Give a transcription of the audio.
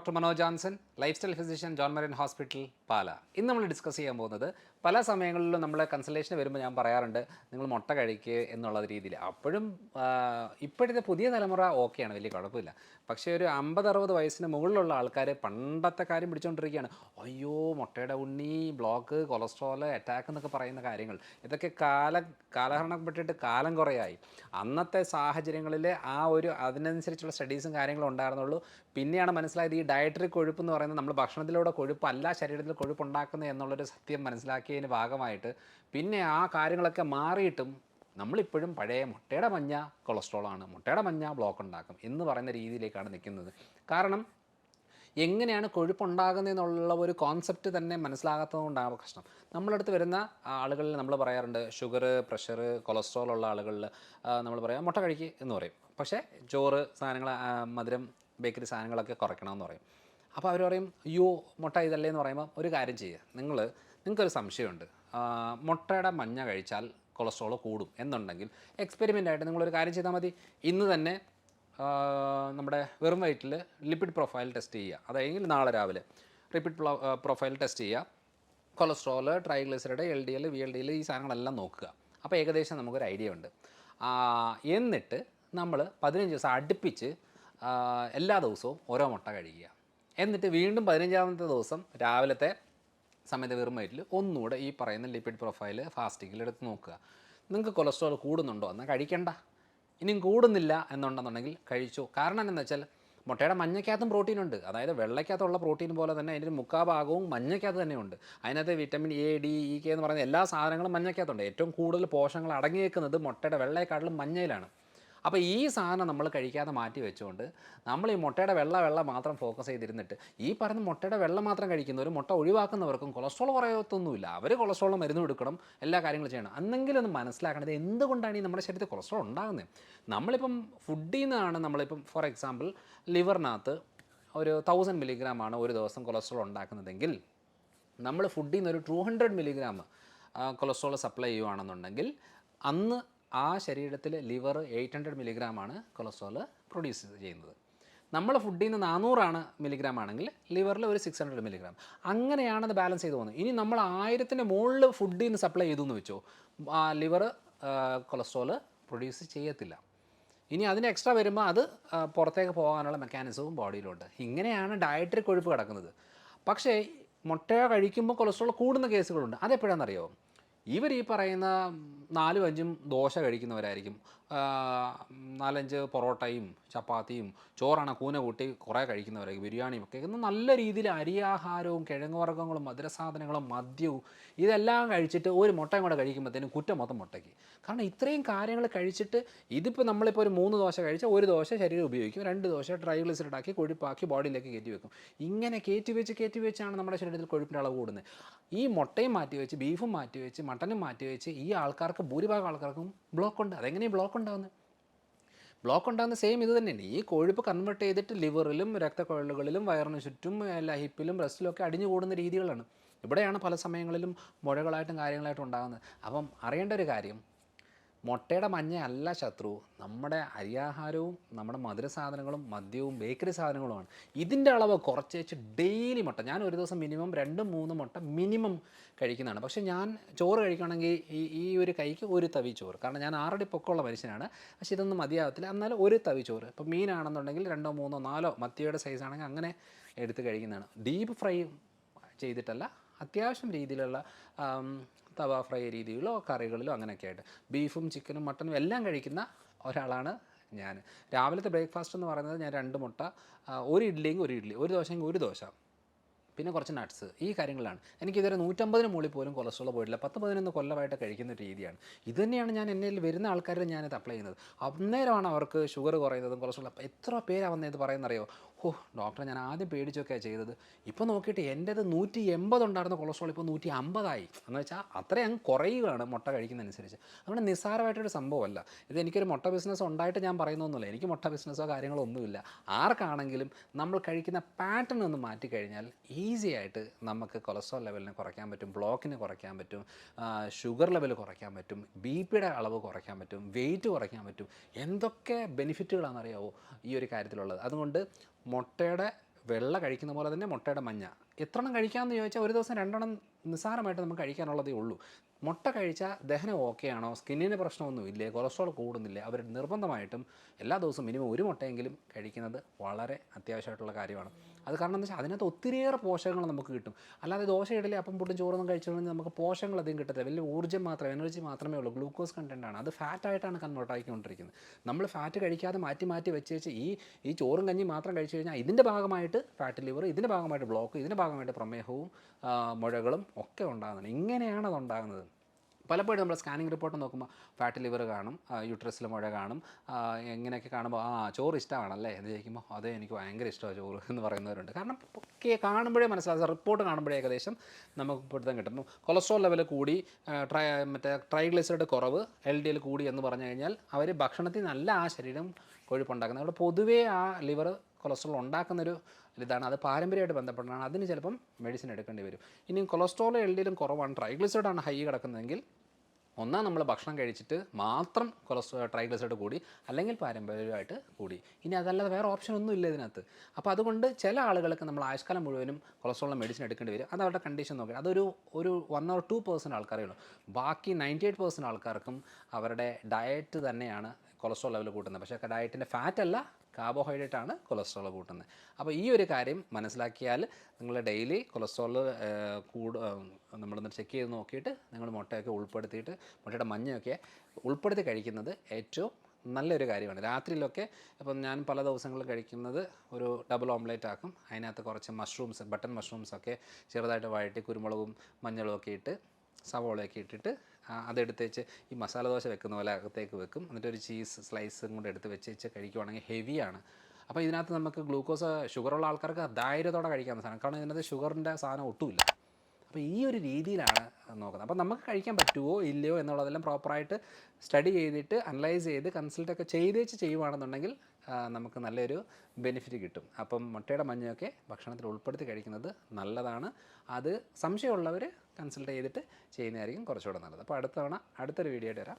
Doctor Manoj Johnson, lifestyle physician, John Marian hospital, Pala. ഇന്ന് നമ്മൾ discuss ചെയ്യാൻ പോകുന്നത് പല സമയങ്ങളിലും നമ്മൾ കൺസൾട്ടേഷന് വരുമ്പോൾ ഞാൻ പറയാറുണ്ട് നിങ്ങൾ മുട്ട കഴിക്കുക എന്നുള്ള രീതിയിൽ. അപ്പോഴും ഇപ്പോഴത്തെ പുതിയ തലമുറ ഓക്കെയാണ്, വലിയ കുഴപ്പമില്ല. പക്ഷേ ഒരു 50-60 വയസ്സിന് മുകളിലുള്ള ആൾക്കാർ പണ്ടത്തെ കാര്യം പിടിച്ചുകൊണ്ടിരിക്കുകയാണ്. അയ്യോ മുട്ടയുടെ ഉണ്ണി, ബ്ലോക്ക്, കൊളസ്ട്രോൾ, അറ്റാക്ക് എന്നൊക്കെ പറയുന്ന കാര്യങ്ങൾ, ഇതൊക്കെ കാലഹരണപ്പെട്ടിട്ട് കാലം കുറയായി. അന്നത്തെ സാഹചര്യങ്ങളിൽ അതിനനുസരിച്ചുള്ള സ്റ്റഡീസും കാര്യങ്ങളും ഉണ്ടായിരുന്നുള്ളൂ. പിന്നെയാണ് മനസ്സിലായത് ഈ ഡയറ്ററി കൊഴുപ്പ് എന്ന് പറയുന്നത് നമ്മൾ ഭക്ഷണത്തിലൂടെ കൊഴുപ്പല്ല ശരീരത്തിൽ കൊഴുപ്പുണ്ടാക്കുന്നത് എന്നുള്ളൊരു സത്യം മനസ്സിലാക്കിയതിന് ഭാഗമായിട്ട് പിന്നെ ആ കാര്യങ്ങളൊക്കെ മാറിയിട്ടും നമ്മളിപ്പോഴും പഴയ മുട്ടയുടെ മഞ്ഞ കൊളസ്ട്രോളാണ്, മുട്ടയുടെ മഞ്ഞ ബ്ലോക്ക് ഉണ്ടാക്കും എന്ന് പറയുന്ന രീതിയിലേക്കാണ് നിൽക്കുന്നത്. കാരണം എങ്ങനെയാണ് കൊഴുപ്പുണ്ടാകുന്നതെന്നുള്ള ഒരു കോൺസെപ്റ്റ് തന്നെ മനസ്സിലാകാത്തതുകൊണ്ടാണ് പ്രശ്നം. നമ്മളടുത്ത് വരുന്ന ആളുകളിൽ നമ്മൾ പറയാറുണ്ട് ഷുഗർ, പ്രഷർ, കൊളസ്ട്രോൾ ഉള്ള ആളുകളിൽ നമ്മൾ പറയാം മുട്ട കഴിക്കുക എന്ന് പറയും. പക്ഷേ ചോറ് സാധനങ്ങൾ, മധുരം, ബേക്കറി സാധനങ്ങളൊക്കെ കുറയ്ക്കണമെന്ന് പറയും. അപ്പോൾ അവർ പറയും അയ്യോ മുട്ട ഇതല്ലേ എന്ന് പറയുമ്പോൾ ഒരു കാര്യം ചെയ്യുക, നിങ്ങൾക്കൊരു സംശയമുണ്ട്, മുട്ടയുടെ മഞ്ഞ കഴിച്ചാൽ കൊളസ്ട്രോൾ കൂടും എന്നുണ്ടെങ്കിൽ എക്സ്പെരിമെൻ്റായിട്ട് നിങ്ങളൊരു കാര്യം ചെയ്താൽ മതി. ഇന്ന് തന്നെ നമ്മുടെ വെറും വയറ്റിൽ ലിപ്പിഡ് പ്രൊഫൈൽ ടെസ്റ്റ് ചെയ്യുക. അതായത് നാളെ രാവിലെ ലിപ്പിഡ് പ്രൊഫൈൽ ടെസ്റ്റ് ചെയ്യുക, കൊളസ്ട്രോൾ, ട്രൈഗ്ലിസറൈഡ്, LDL, VLDL ഈ സാധനങ്ങളെല്ലാം നോക്കുക. അപ്പോൾ ഏകദേശം നമുക്കൊരു ഐഡിയ ഉണ്ട്. എന്നിട്ട് നമ്മൾ 15 ദിവസം അടുപ്പിച്ച് എല്ലാ ദിവസവും ഓരോ മുട്ട കഴിക്കുക. എന്നിട്ട് വീണ്ടും 15ാമത്തെ ദിവസം രാവിലത്തെ സമയത്ത് വെറും വയറ്റിൽ ഒന്നുകൂടെ ഈ പറയുന്ന ലിപ്പിഡ് പ്രൊഫൈൽ ഫാസ്റ്റിങ്ങിൽ എടുത്ത് നോക്കുക. നിങ്ങൾക്ക് കൊളസ്ട്രോൾ കൂടുന്നുണ്ടോ എന്നാൽ കഴിക്കണ്ട, ഇനിയും കൂടുന്നില്ല എന്നുണ്ടെന്നുണ്ടെങ്കിൽ കഴിച്ചു. കാരണം എന്താണെന്ന് വെച്ചാൽ മുട്ടയുടെ മഞ്ഞയ്ക്കകത്തും പ്രോട്ടീനുണ്ട്. അതായത് വെള്ളയ്ക്കകത്തുള്ള പ്രോട്ടീൻ പോലെ തന്നെ അതിൻ്റെ ഒരു മുക്കാൽ ഭാഗവും മഞ്ഞയ്ക്കകത്ത് തന്നെയുണ്ട്. അതിനകത്ത് vitamin A, D, E, K എന്ന് പറയുന്ന എല്ലാ സാധനങ്ങളും മഞ്ഞയ്ക്കകത്തുണ്ട്. ഏറ്റവും കൂടുതൽ പോഷകങ്ങൾ അടങ്ങിയേക്കുന്നത് മുട്ടയുടെ വെള്ളയെക്കാട്ടിലും മഞ്ഞയിലാണ്. അപ്പോൾ ഈ സാധനം നമ്മൾ കഴിക്കാതെ മാറ്റി വെച്ചുകൊണ്ട് നമ്മൾ ഈ മുട്ടയുടെ വെള്ള മാത്രം ഫോക്കസ് ചെയ്തിരുന്നിട്ട് ഈ പറഞ്ഞ മുട്ടയുടെ വെള്ളം മാത്രം കഴിക്കുന്നവർ, മുട്ട ഒഴിവാക്കുന്നവർക്കും കൊളസ്ട്രോൾ കുറയത്തൊന്നുമില്ല. അവർ കൊളസ്ട്രോൾ മരുന്ന് എടുക്കണം, എല്ലാ കാര്യങ്ങളും ചെയ്യണം. അന്നെങ്കിലും ഒന്ന് മനസ്സിലാക്കണത് എന്തുകൊണ്ടാണ് ഈ നമ്മുടെ ശരീരത്തിൽ കൊളസ്ട്രോൾ ഉണ്ടാകുന്നത്. നമ്മളിപ്പം ഫുഡിൽ നിന്നാണ് നമ്മളിപ്പം ഫോർ എക്സാമ്പിൾ ലിവറിനകത്ത് ഒരു 1000 മില്ലിഗ്രാമാണ് ഒരു ദിവസം കൊളസ്ട്രോൾ ഉണ്ടാക്കുന്നതെങ്കിൽ നമ്മൾ ഫുഡിൽ നിന്ന് ഒരു 200 മില്ലിഗ്രാം കൊളസ്ട്രോൾ സപ്ലൈ ചെയ്യുകയാണെന്നുണ്ടെങ്കിൽ അന്ന് ആ ശരീരത്തിൽ ലിവർ 800 മില്ലിഗ്രാമാണ് കൊളസ്ട്രോൾ പ്രൊഡ്യൂസ് ചെയ്യുന്നത്. നമ്മൾ ഫുഡിൽ നിന്ന് 400 മില്ലിഗ്രാം ആണെങ്കിൽ ലിവറിൽ ഒരു 600 മില്ലിഗ്രാം. അങ്ങനെയാണത് ബാലൻസ് ചെയ്ത് പോകുന്നത്. ഇനി നമ്മൾ 1000-ന് മുകളിൽ ഫുഡിൽ നിന്ന് സപ്ലൈ ചെയ്തു എന്ന് വെച്ചോ, ലിവർ കൊളസ്ട്രോൾ പ്രൊഡ്യൂസ് ചെയ്യത്തില്ല. ഇനി അതിന് എക്സ്ട്രാ വരുമ്പോൾ അത് പുറത്തേക്ക് പോകാനുള്ള മെക്കാനിസവും ബോഡിയിലുണ്ട്. ഇങ്ങനെയാണ് ഡയറ്ററി കൊഴുപ്പ് കിടക്കുന്നത്. പക്ഷേ മുട്ട കഴിക്കുമ്പോൾ കൊളസ്ട്രോൾ കൂടുന്ന കേസുകളുണ്ട്. അതെപ്പോഴാണെന്നറിയോ? ഇവർ ഈ പറയുന്ന 4-5 ദോശ കഴിക്കുന്നവരായിരിക്കും, 4-5 പൊറോട്ടയും ചപ്പാത്തിയും ചോറാണ് കൂന കൂട്ടി കുറേ കഴിക്കുന്നവരായിരിക്കും, ബിരിയാണിയും ഒക്കെ. ഇന്ന് നല്ല രീതിയിൽ അരിയാഹാരവും കിഴങ്ങുവർഗ്ഗങ്ങളും മധുരസാധനങ്ങളും മദ്യവും ഇതെല്ലാം കഴിച്ചിട്ട് ഒരു മുട്ടയും കൂടെ കഴിക്കുമ്പോഴത്തേനും കുറ്റം മൊത്തം മുട്ടയ്ക്ക്. കാരണം ഇത്രയും കാര്യങ്ങൾ കഴിച്ചിട്ട് ഇതിപ്പോൾ നമ്മളിപ്പോൾ ഒരു 3 ദോശ കഴിച്ചാൽ 1 ദോശ ശരീരം ഉപയോഗിക്കും, 2 ദോശ ട്രൈഗ്ലിസറൈഡ് ആക്കി കൊഴുപ്പാക്കി ബോഡിയിലേക്ക് കയറ്റി വെക്കും. ഇങ്ങനെ കയറ്റി വെച്ചാണ് നമ്മുടെ ശരീരത്തിൽ കൊഴുപ്പിൻ്റെ അളവ് കൂടുന്നത്. ഈ മുട്ടയും മാറ്റി വെച്ച്, ബീഫും മാറ്റി വെച്ച്, മട്ടനും മാറ്റി വെച്ച് ഈ ആൾക്കാർക്ക്, ഭൂരിഭാഗം ആൾക്കാർക്കും ബ്ലോക്ക് ഉണ്ട്. അതെങ്ങനെയാണ് ബ്ലോക്ക് ഉണ്ടാകുന്നത്? ബ്ലോക്ക് ഉണ്ടാകുന്ന സെയിം ഇത് തന്നെയാണ്. ഈ കൊഴുപ്പ് കൺവേർട്ട് ചെയ്തിട്ട് ലിവറിലും രക്തക്കുഴലുകളിലും വയറിന് ചുറ്റും ഹിപ്പിലും ബ്രസ്റ്റിലും ഒക്കെ അടിഞ്ഞു കൂടുന്ന രീതികളാണ്. ഇവിടെയാണ് പല സമയങ്ങളിലും മുഴകളായിട്ടും കാര്യങ്ങളായിട്ടും ഉണ്ടാകുന്നത്. അപ്പം അറിയേണ്ട ഒരു കാര്യം, മുട്ടയുടെ മഞ്ഞ അല്ല ശത്രു, നമ്മുടെ അരിയാഹാരവും നമ്മുടെ മധുര സാധനങ്ങളും മദ്യവും ബേക്കറി സാധനങ്ങളുമാണ്. ഇതിൻ്റെ അളവ് കുറച്ച് വെച്ച് ഡെയിലി മുട്ട, ഞാൻ ഒരു ദിവസം മിനിമം 2-3 മുട്ട മിനിമം കഴിക്കുന്നതാണ്. പക്ഷേ ഞാൻ ചോറ് കഴിക്കുകയാണെങ്കിൽ ഈ ഒരു കൈക്ക് ഒരു തവി ചോറ്, കാരണം ഞാൻ 6 അടി പൊക്കമുള്ള മനുഷ്യനാണ്. പക്ഷേ ഇതൊന്നും മതിയാകത്തില്ല. എന്നാലും ഒരു തവി ചോറ്. ഇപ്പോൾ മീനാണെന്നുണ്ടെങ്കിൽ 2, 3, 4 മത്തിയുടെ സൈസാണെങ്കിൽ അങ്ങനെ എടുത്ത് കഴിക്കുന്നതാണ്. ഡീപ്പ് ഫ്രൈ ചെയ്തിട്ടല്ല, അത്യാവശ്യം രീതിയിലുള്ള തവ ഫ്രൈ രീതിയിലോ കറികളിലോ അങ്ങനെയൊക്കെ ആയിട്ട് ബീഫും ചിക്കനും മട്ടനും എല്ലാം കഴിക്കുന്ന ഒരാളാണ് ഞാൻ. രാവിലത്തെ ബ്രേക്ക്ഫാസ്റ്റ് എന്ന് പറയുന്നത് ഞാൻ 2 മുട്ട, ഒരു ഇഡ്ഡലിയെങ്കിൽ ഒരു ഇഡ്ഡലി, ഒരു ദോശയെങ്കിൽ ഒരു ദോശ, പിന്നെ കുറച്ച് നട്ട്സ്, ഈ കാര്യങ്ങളാണ്. എനിക്കിതുവരെ 150-ന് മുകളിൽ പോലും കൊളസ്ട്രോൾ പോയിട്ടില്ല. 10-11 കൊല്ലമായിട്ട് കഴിക്കുന്ന ഒരു രീതിയാണ്. ഇത് തന്നെയാണ് ഞാൻ എന്നിൽ വരുന്ന ആൾക്കാരിൽ ഞാനിത് അപ്ലൈ ചെയ്യുന്നത്. അന്നേരമാണ് അവർക്ക് ഷുഗർ കുറയുന്നതും കൊളസ്ട്രോൾ. എത്ര പേരാണ് വന്നത് പറയുന്നറിയോ? ഡോക്ടറെ ഞാൻ ആദ്യം പേടിച്ചൊക്കെയാണ് ചെയ്തത്, ഇപ്പോൾ നോക്കിയിട്ട് എൻ്റേത് 180 ഉണ്ടായിരുന്ന കൊളസ്ട്രോൾ ഇപ്പോൾ 150 എന്ന് വെച്ചാൽ അത്രയും അങ്ങ് കുറയുകയാണ് മുട്ട കഴിക്കുന്നതനുസരിച്ച്. അതുകൊണ്ട് നിസ്സാരമായിട്ടൊരു സംഭവമല്ല ഇത്. എനിക്കൊരു മുട്ട ബിസിനസ് ഉണ്ടായിട്ട് ഞാൻ പറയുന്നൊന്നുമില്ല. എനിക്ക് മുട്ട ബിസിനസ്സോ കാര്യങ്ങളോ ഒന്നുമില്ല. ആർക്കാണെങ്കിലും നമ്മൾ കഴിക്കുന്ന പാറ്റേൺ ഒന്ന് മാറ്റിക്കഴിഞ്ഞാൽ ഈസി ആയിട്ട് നമുക്ക് കൊളസ്ട്രോൾ ലെവലിനെ കുറയ്ക്കാൻ പറ്റും, ബ്ലോക്കിനെ കുറയ്ക്കാൻ പറ്റും, ഷുഗർ ലെവൽ കുറയ്ക്കാൻ പറ്റും, BP-യുടെ അളവ് കുറയ്ക്കാൻ പറ്റും, വെയിറ്റ് കുറയ്ക്കാൻ പറ്റും. എന്തൊക്കെ ബെനിഫിറ്റുകളാണെന്നറിയാവോ ഈ ഒരു കാര്യത്തിലുള്ളത്. അതുകൊണ്ട് മുട്ടയുടെ വെള്ള കഴിക്കുന്ന പോലെ തന്നെ മുട്ടയുടെ മഞ്ഞ എത്രണ്ണം കഴിക്കാമെന്ന് ചോദിച്ചാൽ ഒരു ദിവസം 2 എണ്ണം നിസ്സാരമായിട്ട് നമുക്ക് കഴിക്കാനുള്ളതേ ഉള്ളൂ. മുട്ട കഴിച്ചാൽ ദഹനം ഓക്കെ ആണോ, സ്കിന്നിന് പ്രശ്നമൊന്നും ഇല്ലേ, കൊളസ്ട്രോൾ കൂടുന്നില്ലേ, അവർ നിർബന്ധമായിട്ടും എല്ലാ ദിവസവും മിനിമം ഒരു മുട്ടയെങ്കിലും കഴിക്കുന്നത് വളരെ അത്യാവശ്യമായിട്ടുള്ള കാര്യമാണ്. അത് കാരണം എന്താ വെച്ചാൽ അതിനകത്ത് ഒത്തിരിയേറെ പോഷകങ്ങൾ നമുക്ക് കിട്ടും. അല്ലാതെ ദോശ, ഇഡലി, അപ്പം, പുട്ടും, ചോറൊന്നും കഴിച്ചുകൊണ്ടെങ്കിൽ നമുക്ക് പോഷകങ്ങൾ അധികം കിട്ടത്തില്ല. വലിയ ഊർജ്ജം മാത്രമേ, എനർജി മാത്രമേ ഉള്ളൂ. ഗ്ലൂക്കോസ് കണ്ടൻറ്റാണ്, അത് ഫാറ്റായിട്ടാണ് കൺവേർട്ട് ആയിക്കൊണ്ടിരിക്കുന്നത്. നമ്മൾ ഫാറ്റ് കഴിക്കാതെ മാറ്റി വെച്ച് ഈ ചോറും കഞ്ഞി മാത്രം കഴിച്ചു കഴിഞ്ഞാൽ ഇതിൻ്റെ ഭാഗമായിട്ട് ഫാറ്റ് ലിവർ, ഇതിൻ്റെ ഭാഗമായിട്ട് ബ്ലോക്ക്, ഇതിൻ്റെ ഭാഗമായിട്ട് പ്രമേഹവും മുഴകളും ഒക്കെ ഉണ്ടാകുന്നത്. ഇങ്ങനെയാണ് അത് ഉണ്ടാകുന്നത്. പലപ്പോഴും നമ്മൾ സ്കാനിങ് റിപ്പോർട്ട് നോക്കുമ്പോൾ ഫാറ്റ് ലിവർ കാണും, യൂട്രസിൽ മുഴ കാണും. ഇങ്ങനെയൊക്കെ കാണുമ്പോൾ ചോറ് ഇഷ്ടമാണല്ലേ എന്ന് ചോദിക്കുമ്പോൾ അതെ എനിക്ക് ഭയങ്കര ഇഷ്ടമാണ് ചോറ് എന്ന് പറയുന്നവരുണ്ട്. കാരണം കാണുമ്പോഴേ മനസ്സിലാകും, റിപ്പോർട്ട് കാണുമ്പോഴേ ഏകദേശം നമുക്ക് പിടുത്തം കിട്ടും. കൊളസ്ട്രോൾ ലെവൽ കൂടി, ട്രൈഗ്ലിസറൈഡ് കുറവ്, LDL കൂടി എന്ന് പറഞ്ഞു കഴിഞ്ഞാൽ അവർ ഭക്ഷണത്തിൽ നല്ല ആ ശരീരം കൊഴുപ്പുണ്ടാക്കുന്നത്. അവിടെ പൊതുവേ ആ ലിവർ കൊളസ്ട്രോൾ ഉണ്ടാക്കുന്നൊരു ഇതാണ്, അത് പാരമ്പര്യമായിട്ട് ബന്ധപ്പെട്ടാണ്. അതിന് ചിലപ്പം മെഡിസിൻ എടുക്കേണ്ടി വരും. ഇനി കൊളസ്ട്രോൾ LDLും കുറവാണ്, ട്രൈഗ്ലിസറൈഡാണ് ഹൈ കിടക്കുന്നതെങ്കിൽ ഒന്നാം നമ്മൾ ഭക്ഷണം കഴിച്ചിട്ട് മാത്രം ട്രൈഗ്ലിസറൈഡ് കൂടി, അല്ലെങ്കിൽ പാരമ്പര്യമായിട്ട് കൂടി. ഇനി അതല്ലാതെ വേറെ ഓപ്ഷൻ ഒന്നും ഇല്ല ഇതിനകത്ത്. അപ്പോൾ അതുകൊണ്ട് ചില ആളുകൾക്ക് നമ്മൾ ആയുഷ്കാലം മുഴുവനും കൊളസ്ട്രോളിൻ്റെ മെഡിസിൻ എടുക്കേണ്ടി വരും. അത് അവരുടെ കണ്ടീഷൻ നോക്കി, അതൊരു 1 or 2% ആൾക്കാരേ ഉള്ളൂ. ബാക്കി 98% ആൾക്കാർക്കും അവരുടെ ഡയറ്റ് തന്നെയാണ് കൊളസ്ട്രോൾ ലെവൽ കൂട്ടുന്നത്. പക്ഷേ ഡയറ്റിൻ്റെ ഫാറ്റ് അല്ല, കാർബോഹൈഡ്രേറ്റ് ആണ് കൊളസ്ട്രോൾ കൂട്ടുന്നത്. അപ്പോൾ ഈ ഒരു കാര്യം മനസ്സിലാക്കിയാൽ നിങ്ങൾ ഡെയിലി കൊളസ്ട്രോൾ നമ്മളൊന്ന് ചെക്ക് ചെയ്ത് നോക്കിയിട്ട് നിങ്ങൾ മുട്ടയൊക്കെ ഉൾപ്പെടുത്തിയിട്ട്, മുട്ടയുടെ മഞ്ഞയൊക്കെ ഉൾപ്പെടുത്തി കഴിക്കുന്നത് ഏറ്റവും നല്ലൊരു കാര്യമാണ്. രാത്രിയിലൊക്കെ ഇപ്പം ഞാൻ പല ദിവസങ്ങളിൽ കഴിക്കുന്നത് ഒരു ഡബിൾ ഓംലേറ്റ് ആക്കും. അതിനകത്ത് കുറച്ച് മഷ്റൂംസ്, ബട്ടൺ മഷ്റൂംസൊക്കെ ചെറുതായിട്ട് വഴറ്റി കുരുമുളകും മഞ്ഞളും ഒക്കെ ഇട്ട്, സവോളയൊക്കെ ഇട്ടിട്ട് അതെടുത്ത് വെച്ച് ഈ മസാല ദോശ വെക്കുന്ന പോലെ അകത്തേക്ക് വെക്കും. എന്നിട്ട് ഒരു ചീസ് സ്ലൈസും കൊണ്ട് എടുത്ത് വെച്ച് കഴിക്കുവാണെങ്കിൽ ഹെവിയാണ്. അപ്പോൾ ഇതിനകത്ത് നമുക്ക് ഗ്ലൂക്കോസ്, ഷുഗറുള്ള ആൾക്കാർക്ക് ധൈര്യത്തോടെ കഴിക്കാവുന്ന സാധനം, കാരണം ഇതിനകത്ത് ഷുഗറിൻ്റെ സാധനം ഒട്ടുമില്ല. അപ്പോൾ ഈ ഒരു രീതിയിലാണ് നോക്കുന്നത്. അപ്പോൾ നമുക്ക് കഴിക്കാൻ പറ്റുമോ ഇല്ലയോ എന്നുള്ളതെല്ലാം പ്രോപ്പറായിട്ട് സ്റ്റഡി ചെയ്തിട്ട്, അനലൈസ് ചെയ്ത്, കൺസൾട്ടൊക്കെ ചെയ്യുവാണെന്നുണ്ടെങ്കിൽ നമുക്ക് നല്ലൊരു ബെനിഫിറ്റ് കിട്ടും. അപ്പം മുട്ടയുടെ മഞ്ഞയൊക്കെ ഭക്ഷണത്തിൽ ഉൾപ്പെടുത്തി കഴിക്കുന്നത് നല്ലതാണ്. അത് സംശയമുള്ളവർ കൺസൾട്ട് ചെയ്തിട്ട് ചെയ്യുന്നതായിരിക്കും കുറച്ചുകൂടെ നല്ലത്. അപ്പോൾ അടുത്ത തവണ അടുത്തൊരു വീഡിയോ ആയിട്ട് വരാം.